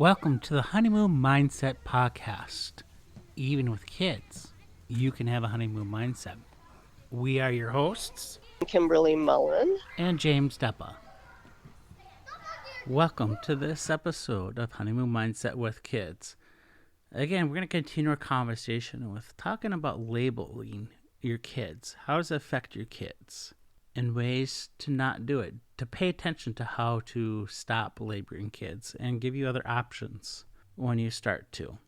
Welcome to the Honeymoon Mindset podcast. Even with kids, you can have a honeymoon mindset. We are your hosts, Kimberly Mullen. and James Deppa. Welcome to this episode of Honeymoon Mindset with Kids. Again, we're going to continue our conversation with talking about labeling your kids. How does it affect your kids? And ways to not do it. To pay attention to how to stop labeling kids and give you other options when you start to.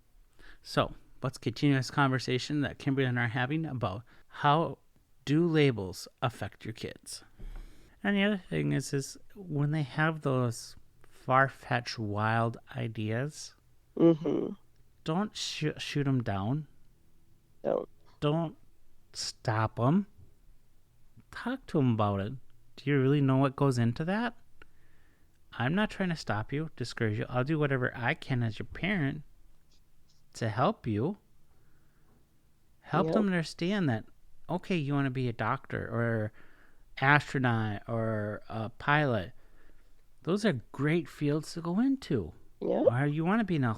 So, let's continue this conversation that Kimberly and I are having about how do labels affect your kids. And the other thing is when they have those far-fetched, wild ideas, don't shoot them down. Don't stop them. Talk to them about it. Do you really know what goes into that? I'm not trying to stop you, discourage you. I'll do whatever I can as your parent to help you. Help them understand that, okay, you want to be a doctor or astronaut or a pilot. Those are great fields to go into. Yeah. Or you want to be an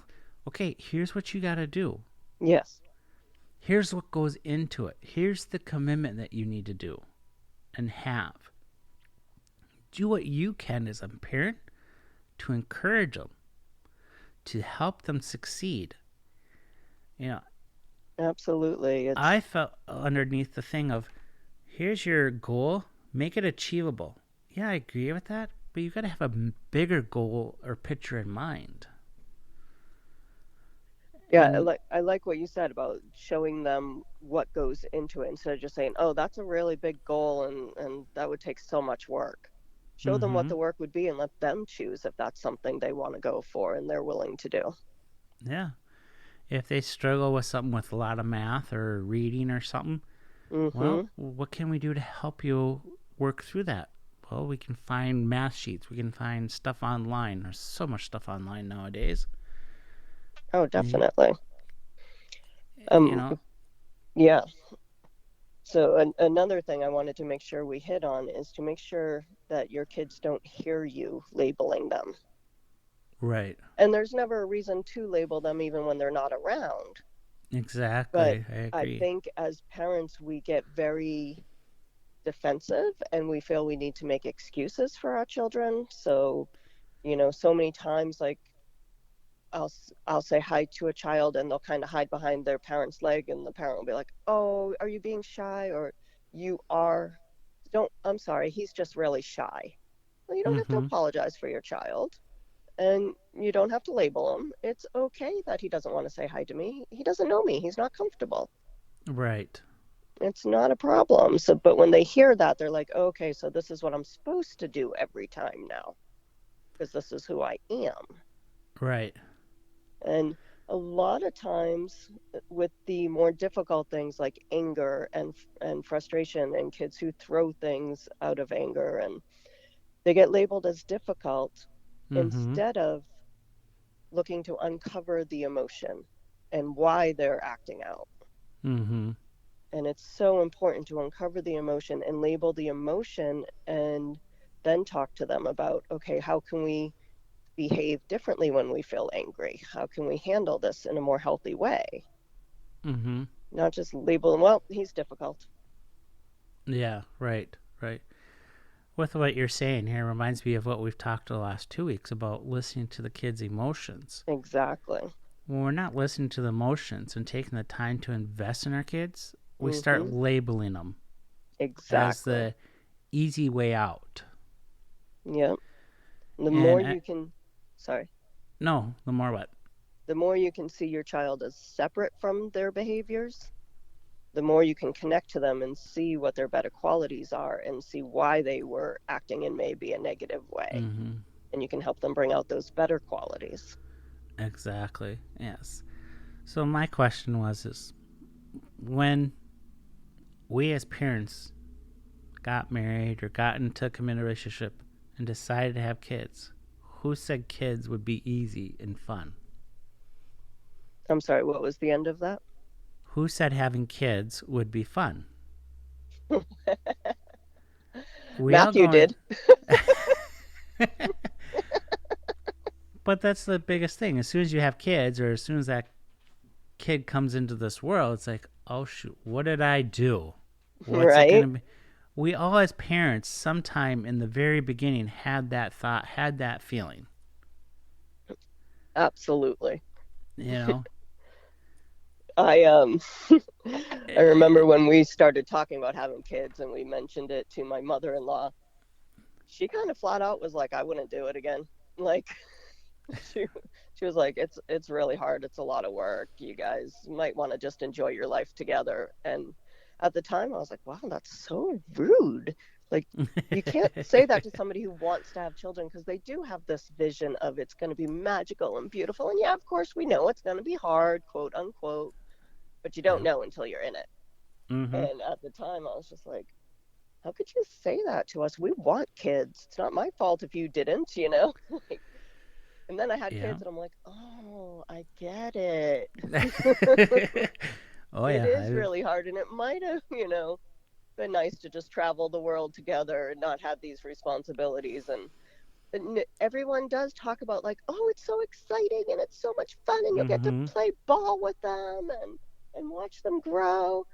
okay, here's what you got to do. Yes. Here's what goes into it. Here's the commitment that you need to do and have. Do what you can as a parent to encourage them, to help them succeed. You know, absolutely. I felt underneath the thing of, here's your goal, make it achievable. Yeah, I agree with that, but you've got to have a bigger goal or picture in mind. Yeah, I like what you said about showing them what goes into it instead of just saying, oh, that's a really big goal and that would take so much work. Show them what the work would be and let them choose if that's something they want to go for and they're willing to do. Yeah. If they struggle with something with a lot of math or reading or something, well, what can we do to help you work through that? Well, we can find math sheets. We can find stuff online. There's so much stuff online nowadays. Oh, definitely. Yeah. So another thing I wanted to make sure we hit on is to make sure that your kids don't hear you labeling them. Right. And there's never a reason to label them even when they're not around. Exactly. But I agree. I think as parents, we get very defensive and we feel we need to make excuses for our children. So, so many times, like, I'll say hi to a child and they'll kind of hide behind their parent's leg and the parent will be like, oh, are you being shy? Or I'm sorry, he's just really shy. Well, you don't have to apologize for your child and you don't have to label him. It's okay that he doesn't want to say hi to me. He doesn't know me. He's not comfortable. Right. It's not a problem. So, but when they hear that, they're like, okay, so this is what I'm supposed to do every time now because this is who I am. Right. And a lot of times with the more difficult things like anger and frustration and kids who throw things out of anger and they get labeled as difficult instead of looking to uncover the emotion and why they're acting out. And it's so important to uncover the emotion and label the emotion and then talk to them about, okay, how can we behave differently when we feel angry? How can we handle this in a more healthy way? Not just label him, well, he's difficult. Yeah, right. With what you're saying here reminds me of what we've talked the last 2 weeks about listening to the kids' emotions. Exactly. When we're not listening to the emotions and taking the time to invest in our kids, we start labeling them. Exactly. As the easy way out. Yep. The more you can... Sorry. No, the more what? The more you can see your child as separate from their behaviors, the more you can connect to them and see what their better qualities are and see why they were acting in maybe a negative way. And you can help them bring out those better qualities. Exactly. Yes. So my question is when we as parents got married or got into a committed relationship and decided to have kids, who said kids would be easy and fun? I'm sorry, what was the end of that? Who said having kids would be fun? Matthew did. But that's the biggest thing. As soon as you have kids, or as soon as that kid comes into this world, it's like, oh shoot, what did I do? What's it Right? gonna be? We all, as parents, sometime in the very beginning, had that thought, had that feeling. Absolutely. You know, I I Eh, remember when we started talking about having kids and we mentioned it to my mother-in-law. She kind of flat out was like, I wouldn't do it again. Like she she was like, it's really hard. It's a lot of work. You guys might want to just enjoy your life together. And at the time I was like, wow, that's so rude. Like you can't say that to somebody who wants to have children because they do have this vision of it's going to be magical and beautiful. And yeah, of course we know it's going to be hard, quote unquote, but you don't yeah. know until you're in it. Mm-hmm. And at the time I was just like, how could you say that to us? We want kids. It's not my fault if you didn't, you know? Like, and then I had Yeah. kids and I'm like, oh, I get it. Oh It yeah. is really hard. And it might have, been nice to just travel the world together and not have these responsibilities. And everyone does talk about, like, oh, it's so exciting and it's so much fun and you'll get to Mm-hmm. play ball with them and watch them grow.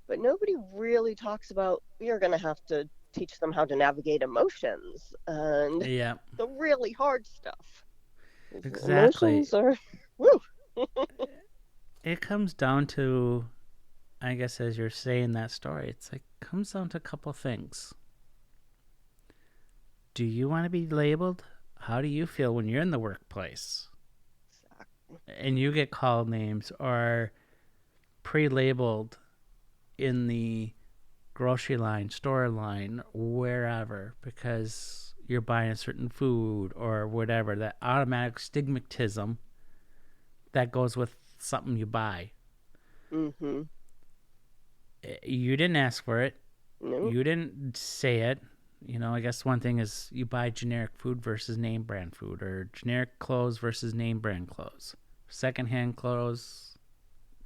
But nobody really talks about you're going to have to teach them how to navigate emotions and Yeah. the really hard stuff. Exactly. Emotions are, woo. It comes down to, I guess, as you're saying that story, it's like comes down to a couple things. Do you want to be labeled? How do you feel when you're in the workplace and you get called names or pre-labeled in the grocery line, store line, wherever, because you're buying a certain food or whatever? That automatic stigmatism that goes with something you buy. Mm-hmm. You didn't ask for it. No. You didn't say it. I guess one thing is you buy generic food versus name brand food, or generic clothes versus name brand clothes, secondhand clothes.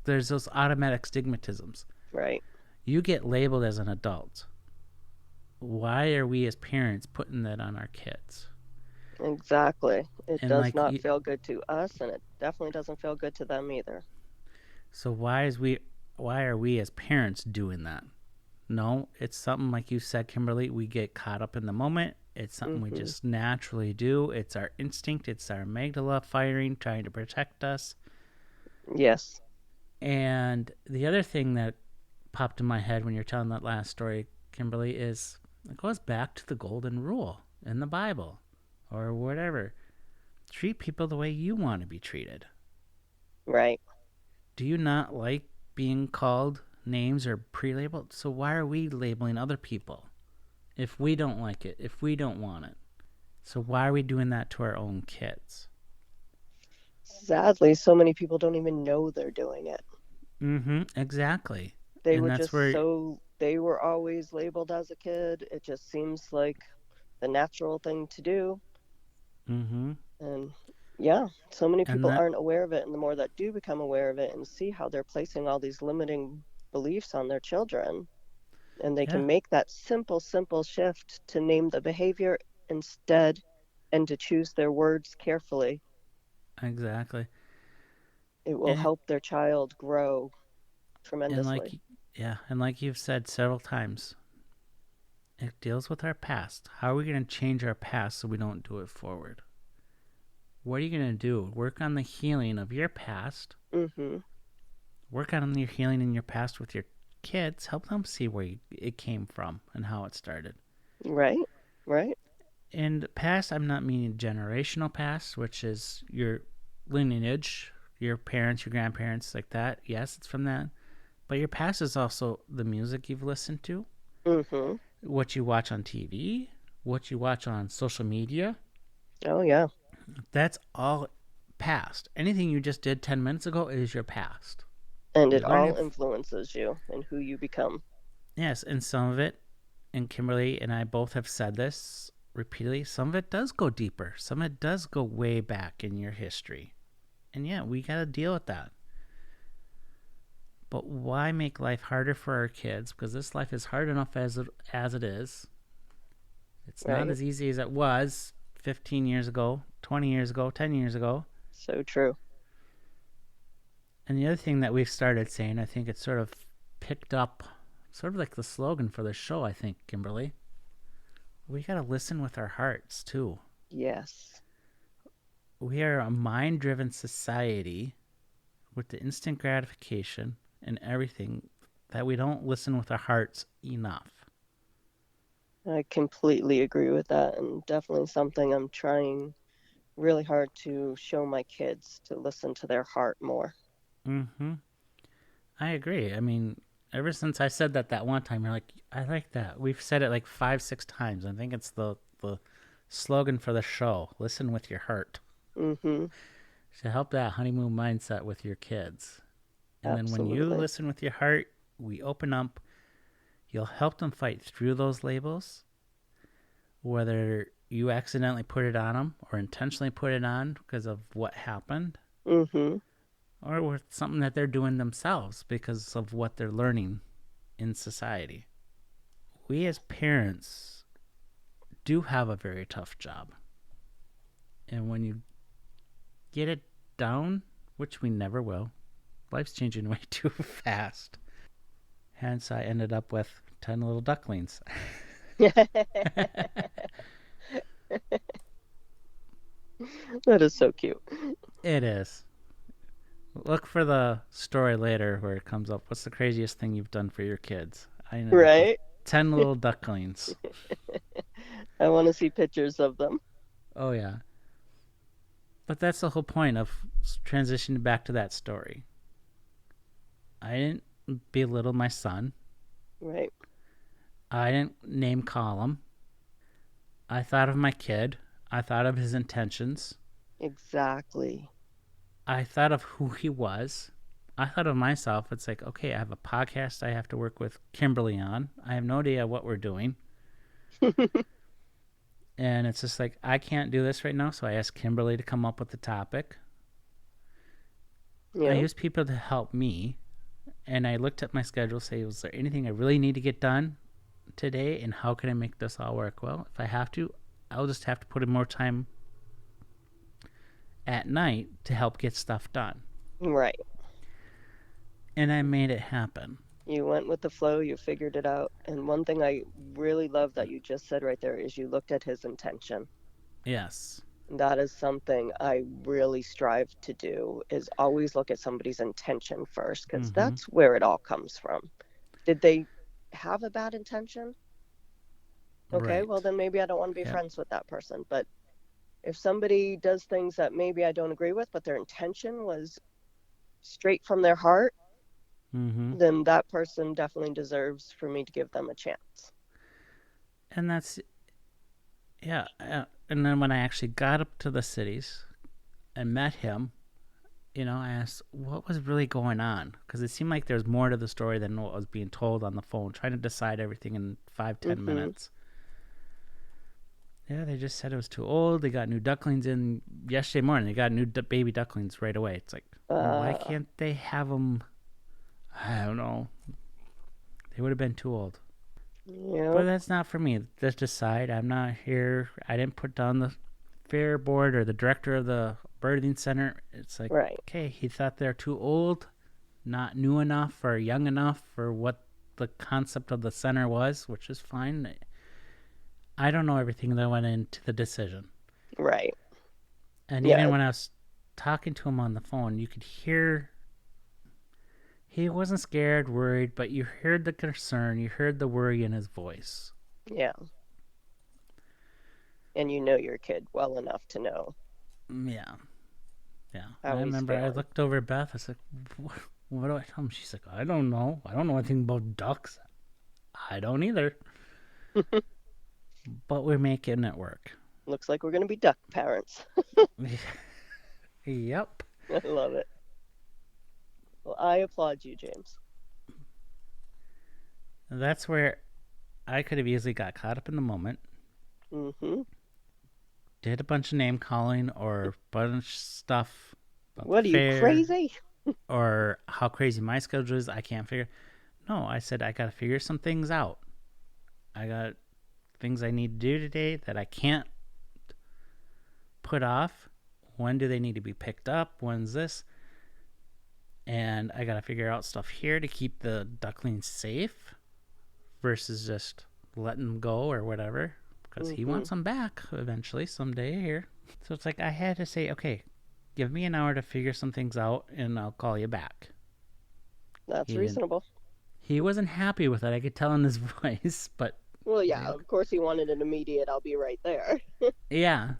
There's those automatic stigmatisms. Right. You get labeled as an adult. Why are we as parents putting that on our kids? Exactly. It And does not feel good to us, and it definitely doesn't feel good to them either. so why are we as parents doing that? No, it's something like you said, Kimberly. We get caught up in the moment. It's something we Mm-hmm. just naturally do. It's our instinct. It's our amygdala firing, trying to protect us. Yes. And the other thing that popped in my head when you're telling that last story, Kimberly, is it goes back to the golden rule in the Bible or whatever. Treat people the way you want to be treated. Right. Do you not like being called names or pre labeled? So why are we labeling other people if we don't like it, if we don't want it? So why are we doing that to our own kids? Sadly, so many people don't even know they're doing it. Mm-hmm. Exactly. They And were that's just where. they were always labeled as a kid. It just seems like the natural thing to do. Mm-hmm. And yeah, so many And people that. aren't aware of it. And the more that do become aware of it and see how they're placing all these limiting beliefs on their children, and they Yeah. can make that simple shift to name the behavior instead and to choose their words carefully, Exactly. it will And help their child grow and like tremendously. yeah, and like you've said several times, it deals with our past. How are we going to change our past so we don't do it forward? What are you going to do? Work on the healing of your past. Mm-hmm. Work on your healing in your past with your kids. Help them see where it came from and how it started. Right. Right. And past, I'm not meaning generational past, which is your lineage, your parents, your grandparents, like that. Yes, it's from that. But your past is also the music you've listened to, Mm-hmm. what you watch on TV, what you watch on social media. Oh yeah. That's all past. Anything you just did 10 minutes ago is your past. And You're it all learning. influences you and who you become. Yes, and some of it, and Kimberly and I both have said this repeatedly, some of it does go deeper. Some of it does go way back in your history. And yeah, we got to deal with that. But why make life harder for our kids? Because this life is hard enough as it is. It's not Right. as easy as it was 15 years ago, 20 years ago, 10 years ago. So true. And the other thing that we've started saying, I think it's sort of picked up, sort of like the slogan for the show, I think, Kimberly. We got to listen with our hearts, too. Yes. We are a mind-driven society with the instant gratification and everything that we don't listen with our hearts enough. I completely agree with that, and definitely something I'm trying really hard to show my kids, to listen to their heart more. Mm-hmm. I agree. I mean, ever since I said that one time, you're like, I like that. We've said it like 5, 6 times. I think it's the slogan for the show. Listen with your heart. Mm-hmm. To help that honeymoon mindset with your kids. And then when you Absolutely. listen with your heart, we open up. You'll help them fight through those labels, whether you accidentally put it on them or intentionally put it on because of what happened, Mm-hmm. or with something that they're doing themselves because of what they're learning in society. We as parents do have a very tough job. And when you get it down, which we never will, life's changing way too fast. Hence, I ended up with 10 little ducklings. That is so cute. It is. Look for the story later where it comes up. What's the craziest thing you've done for your kids? I ended up with Right? 10 little ducklings. I want to see pictures of them. Oh, yeah. But that's the whole point of transitioning back to that story. I didn't belittle my son. Right. I didn't name call him. I thought of my kid. I thought of his intentions. Exactly. I thought of who he was. I thought of myself. It's like, okay, I have a podcast I have to work with Kimberly on. I have no idea what we're doing. And it's just like, I can't do this right now. So I asked Kimberly to come up with the topic. I Yeah. used people to help me. And I looked at my schedule, say, was there anything I really need to get done today? And how can I make this all work? Well, if I have to, I'll just have to put in more time at night to help get stuff done. Right. And I made it happen. You went with the flow, you figured it out. And one thing I really love that you just said right there is you looked at his intention. Yes. That is something I really strive to do, is always look at somebody's intention first, because that's where it all comes from. Did they have a bad intention? Okay, Right. well then maybe I don't want to be Yep. friends with that person. But if somebody does things that maybe I don't agree with, but their intention was straight from their heart, then that person definitely deserves for me to give them a chance. And that's, yeah. And then when I actually got up to the cities and met him, I asked what was really going on, because it seemed like there was more to the story than what was being told on the phone, trying to decide everything in 5-10 minutes. Yeah, they just said it was too old. They got new ducklings in yesterday morning. They got new baby ducklings right away. It's like, why can't they have them? I don't know. They would have been too old. Yeah. But that's not for me. Just decide. I'm not here. I didn't put down the fair board or the director of the birthing center. It's like, Right. okay, he thought they're too old, not new enough or young enough for what the concept of the center was, which is fine. I don't know everything that went into the decision. Right. And Yeah. even when I was talking to him on the phone, you could hear he wasn't scared, worried, but you heard the concern, you heard the worry in his voice. Yeah. And you know your kid well enough to know. Yeah. Yeah. How I he's remember I feeling. looked over at Beth. I was like, what do I tell him? She's like, I don't know. I don't know anything about ducks. I don't either. But we're making it work. Looks like we're going to be duck parents. Yep. I love it. Well, I applaud you, James. That's where I could have easily got caught up in the moment. Did a bunch of name calling or bunch of stuff about What, the are you fair crazy? or how crazy my schedule is. I can't figure. No, I said I got to figure some things out. I got things I need to do today that I can't put off? When do they need to be picked up? When's this? And I got to figure out stuff here to keep the ducklings safe versus just letting them go or whatever, because he wants them back eventually someday here. So it's like I had to say, okay, give me an hour to figure some things out and I'll call you back. That's He didn't. reasonable. He wasn't happy with it. I could tell in his voice, but Well, yeah, of course he wanted an immediate, I'll be right there. yeah,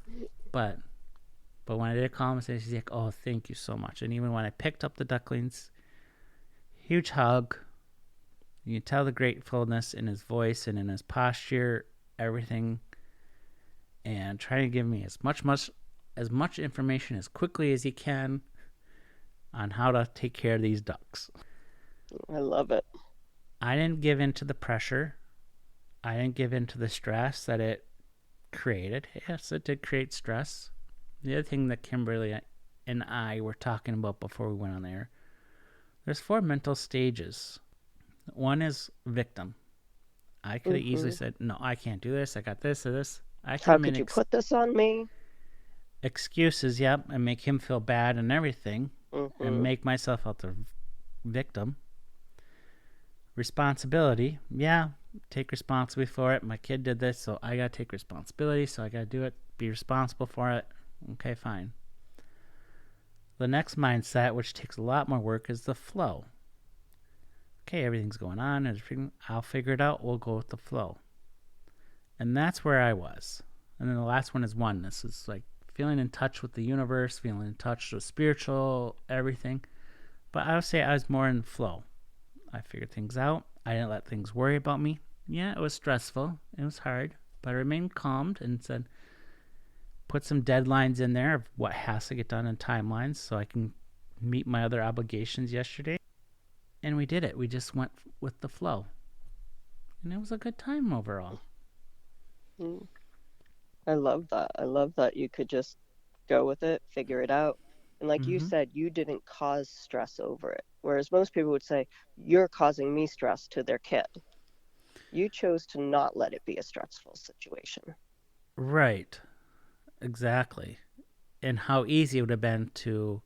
but when I did call him, he's like, "Oh, thank you so much." And even when I picked up the ducklings, huge hug. You can tell the gratefulness in his voice and in his posture, everything, and trying to give me as much information as quickly as he can on how to take care of these ducks. I love it. I didn't give in to the pressure. I didn't give in to the stress that it created. Yes, it did create stress. The other thing that Kimberly and I were talking about before we went on there, there's 4 mental stages. One is victim. I could have easily said, no, I can't do this. I got this or this. I could How have could made you put this on me? excuses, yep, and make him feel bad and everything, and make myself out the victim. Responsibility, yeah, take responsibility for it. My kid did this, so I got to take responsibility, so I got to do it, be responsible for it. Okay, fine. The next mindset, which takes a lot more work, is the flow. Okay, everything's going on. I'll figure it out. We'll go with the flow. And that's where I was. And then the last one is oneness. It's like feeling in touch with the universe, feeling in touch with spiritual, everything. But I would say I was more in flow. I figured things out. I didn't let things worry about me. Yeah, it was stressful. It was hard. But I remained calm and said, put some deadlines in there of what has to get done in timelines so I can meet my other obligations yesterday. And we did it. We just went with the flow. And it was a good time overall. I love that. I love that you could just go with it, figure it out. And like you said, you didn't cause stress over it. Whereas most people would say, you're causing me stress to their kid. You chose to not let it be a stressful situation. Right. Exactly. And how easy it would have been to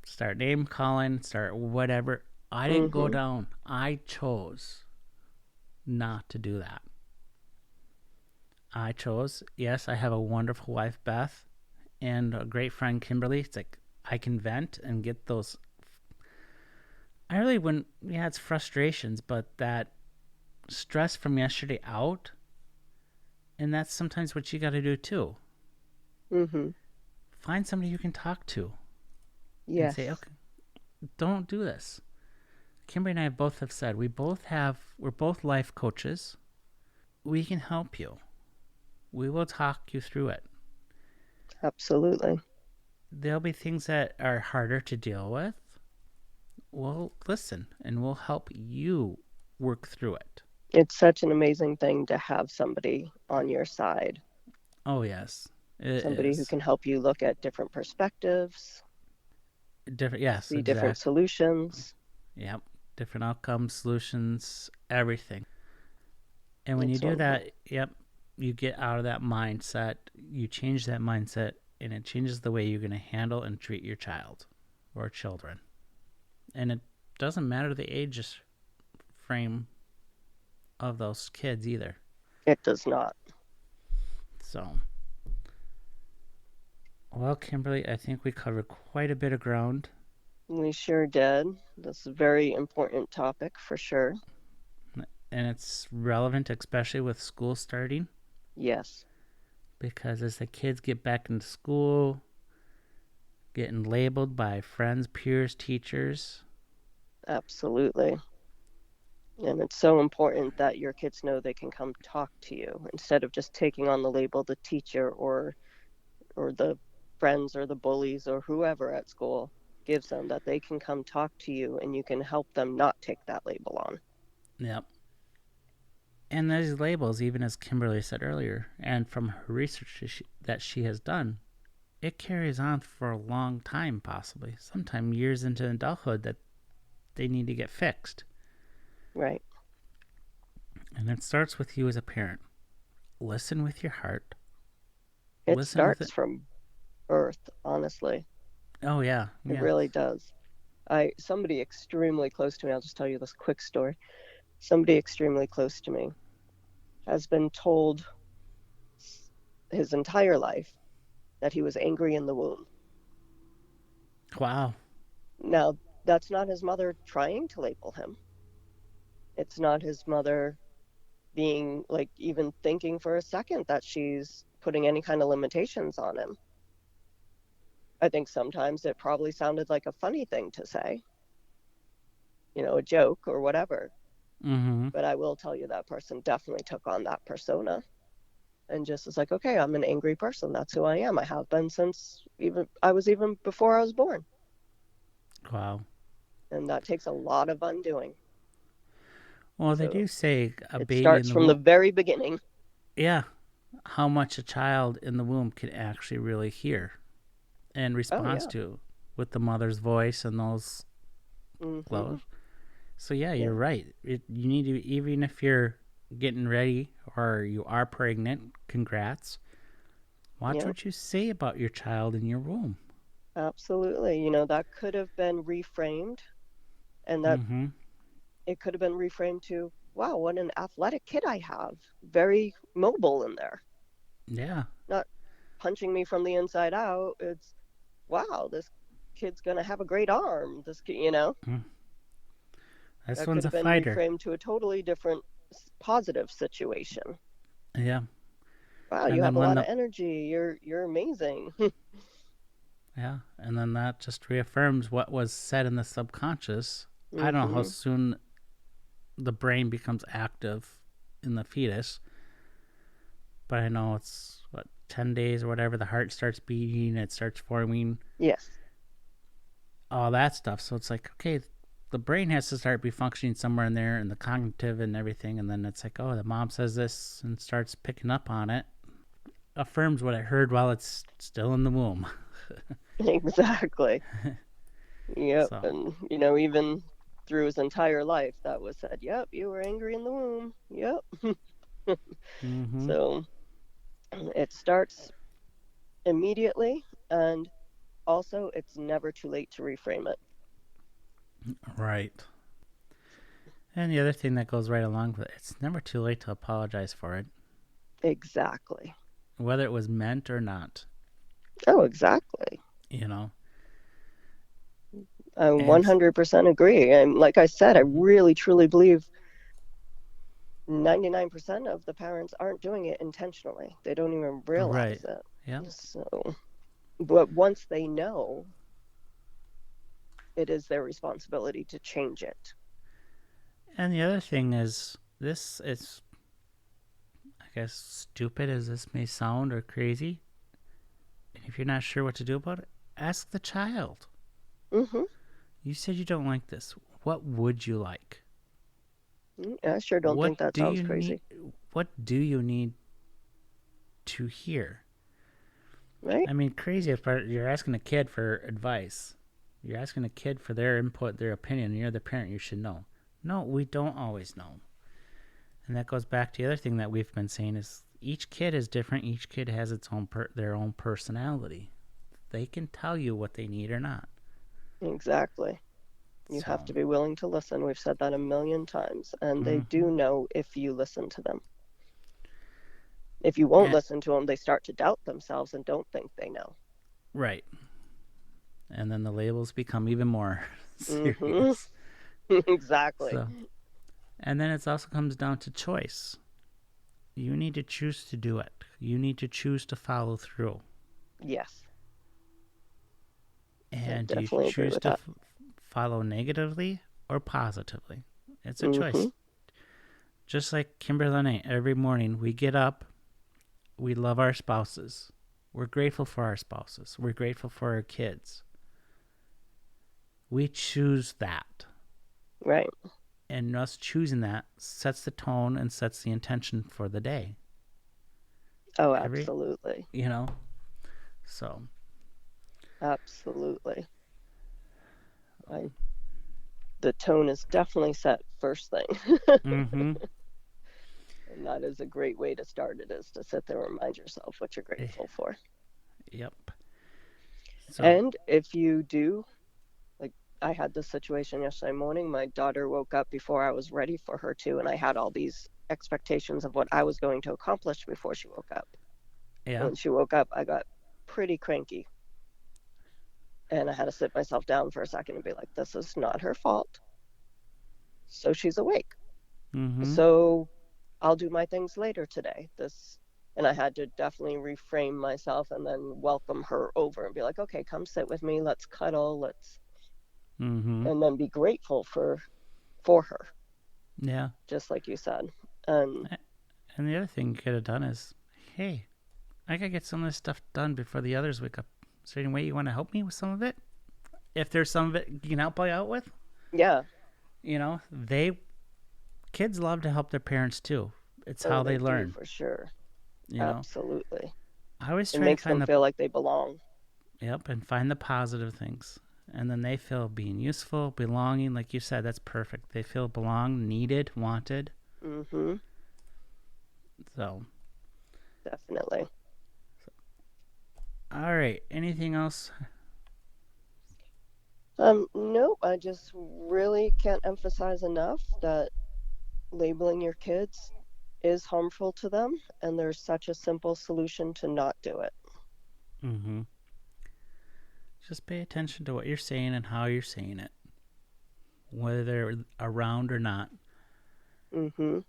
start name calling, start whatever. I didn't go down. I chose not to do that. I chose, yes, I have a wonderful wife, Beth, and a great friend, Kimberly. It's like I can vent and get those. I really wouldn't, yeah, it's frustrations, but that stress from yesterday out. And that's sometimes what you got to do too. Find somebody you can talk to. Yes. And say, okay, don't do this. Kimberly and I both have said we're both life coaches. We can help you. We will talk you through it. Absolutely. There'll be things that are harder to deal with. We'll listen and we'll help you work through it. It's such an amazing thing to have somebody on your side. Oh, yes. Somebody who can help you look at different perspectives. Yes, see different solutions. Yep. Different outcomes, solutions, everything. And when you do that, yep, you get out of that mindset, you change that mindset, and it changes the way you're going to handle and treat your child or children. And it doesn't matter the age frame of those kids either. It does not. So, well, Kimberly, I think we covered quite a bit of ground. We sure did. This is a very important topic for sure. And it's relevant, especially with school starting. Yes. Because as the kids get back into school, getting labeled by friends, peers, teachers. Absolutely. And it's so important that your kids know they can come talk to you instead of just taking on the label the teacher or the friends or the bullies or whoever at school gives them, that they can come talk to you and you can help them not take that label on. Yep. And these labels, even as Kimberly said earlier, and from her research that she has done, it carries on for a long time, possibly, sometime years into adulthood, that they need to get fixed. Right. And it starts with you as a parent. Listen with your heart. It starts from earth, honestly. Oh yeah, It yeah. really does. Somebody extremely close to me, I'll just tell you this quick story. Somebody extremely close to me has been told his entire life that he was angry in the womb. Wow. Now, that's not his mother trying to label him. It's not his mother being like even thinking for a second that she's putting any kind of limitations on him. I think sometimes it probably sounded like a funny thing to say, a joke or whatever. Mm-hmm. But I will tell you that person definitely took on that persona and just was like, okay, I'm an angry person. That's who I am. I have been since even before I was born. Wow. And that takes a lot of undoing. Well, they So do say a it baby in starts the from the womb. very beginning. Yeah, how much a child in the womb can actually really hear and Oh responds yeah. to with the mother's voice and those Mm-hmm. glows. So yeah, you're Yeah. right. You need to, even if you're getting ready or you are pregnant, congrats. Watch Yeah. what you say about your child in your womb. Absolutely. That could have been reframed, and that Mm-hmm. it could have been reframed to, wow, what an athletic kid I have. Very mobile in there. Yeah. Not punching me from the inside out. It's, wow, this kid's going to have a great arm. This kid. Mm. This That could one's a have been fighter. reframed to a totally different positive situation. Yeah. Wow, you And have then a when lot of the energy. You're amazing. yeah, and then that just reaffirms what was said in the subconscious. I don't know how Mm-hmm. soon the brain becomes active in the fetus, but I know it's what 10 days or whatever. The heart starts beating, it starts forming Yes. all that stuff. So it's like, okay, the brain has to start be functioning somewhere in there, and the cognitive and everything. And then it's like, oh, the mom says this and starts picking up on it, affirms what I heard while it's still in the womb. Exactly. Yep. So, And, even through his entire life, that was said, yep, you were angry in the womb. Yep. mm-hmm. So it starts immediately. And also, it's never too late to reframe it. Right. And the other thing that goes right along with it, it's never too late to apologize for it, Exactly. whether it was meant or not, Oh, exactly. you know? I And, 100% agree. And like I said, I mhm. really truly believe 99% of the parents aren't doing it intentionally. They don't even Right. realize it. Yeah. So, but once they know, it is their responsibility to change it. And the other thing is, this is, I guess, stupid as this may sound or crazy. And if you're not sure what to do about it, ask the child. Mm-hmm. You said you don't like this. What would you like? I sure don't What think that do sounds you need? crazy, What do you need to hear? right? I mean, crazy if you're asking a kid for advice. You're asking a kid for their input, their opinion. And you're the parent. You should know. No, we don't always know. And that goes back to the other thing that we've been saying is each kid is different. Each kid has its own their own personality. They can tell you what they need or not. Exactly. You So, have to be willing to listen. We've said that a million times, and they mm-hmm. do know if you listen to them. If you won't And, listen to them, they start to doubt themselves and don't think they know. right. And then the labels become even more Mm-hmm. serious. Exactly. So, and then it also comes down to choice. You need to choose to do it. You need to choose to follow through. Yes, I And do you definitely agree choose with to that. follow negatively or positively? It's a Mm-hmm. choice. Just like Kimberly and I, every morning we get up, we love our spouses. We're grateful for our spouses. We're grateful for our kids. We choose that. Right. And us choosing that sets the tone and sets the intention for the day. Oh, Every, absolutely. you know, so. Absolutely. I The tone is definitely set first thing. Mm-hmm. And that is a great way to start it, is to sit there and remind yourself what you're grateful for. Yep. So, And if you do, like I had this situation yesterday morning, my daughter woke up before I was ready for her to, and I had all these expectations of what I was going to accomplish before she woke up. And yeah. when she woke up, I got pretty cranky. And I had to sit myself down for a second and be like, this is not her fault. So she's awake. Mm-hmm. So I'll do my things later today. And I had to definitely reframe myself and then welcome her over and be like, okay, come sit with me. Let's cuddle. Mm-hmm. And then be grateful for her, Yeah. just like you said. And And the other thing you could have done is, hey, I gotta get some of this stuff done before the others wake up. Is there any way you want to help me with some of it? If there's some of it you can help out with, yeah, they kids love to help their parents too. It's oh, how they they do learn. for sure. You know, Absolutely. I always It try to makes find them the feel like they belong. and find the positive things, and then they feel being useful, belonging. Like you said, that's perfect. They feel belong, needed, wanted. Mm-hmm. So, Definitely. all right. Anything else? Nope. I just really can't emphasize enough that labeling your kids is harmful to them, and there's such a simple solution to not do it. Mm-hmm. Just pay attention to what you're saying and how you're saying it, whether they're around or not. Mm-hmm.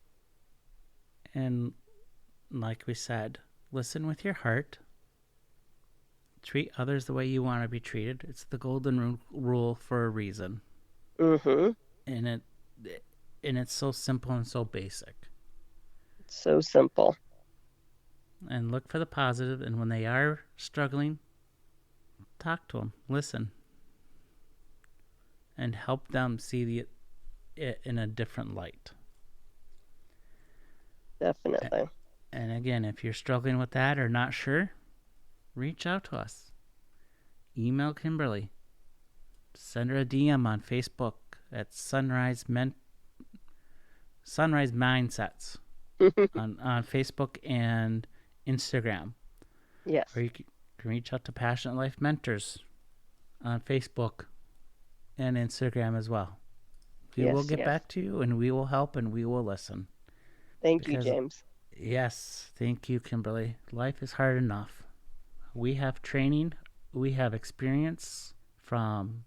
And like we said, listen with your heart. Treat others the way you want to be treated. It's the golden rule for a reason, Mm-hmm. and it's so simple and so basic. It's so simple. And look for the positive. And when they are struggling, talk to them, listen, and help them see it in a different light. Definitely. And again, if you're struggling with that or not sure, reach out to us. Email Kimberly. Send her a DM on Facebook at Sunrise Mindsets on Facebook and Instagram. Or Yes. you can reach out to Passionate Life Mentors on Facebook and Instagram as well. We will Yes. get Yes. back to you, and we will help, and we will listen. Thank you, Because, James. yes, thank you, Kimberly. Life is hard enough. We have training. We have experience from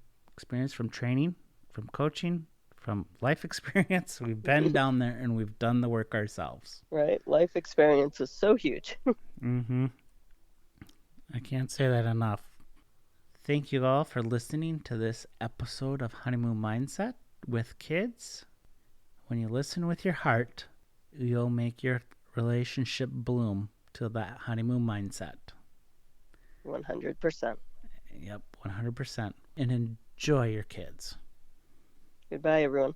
training, from coaching, from life experience. We've been down there and we've done the work ourselves. Right? Life experience is so huge. Mm-hmm. I can't say that enough. Thank you all for listening to this episode of Honeymoon Mindset with kids. When you listen with your heart, you'll make your relationship bloom to that honeymoon mindset. 100%. Yep, 100%. And enjoy your kids. Goodbye, everyone.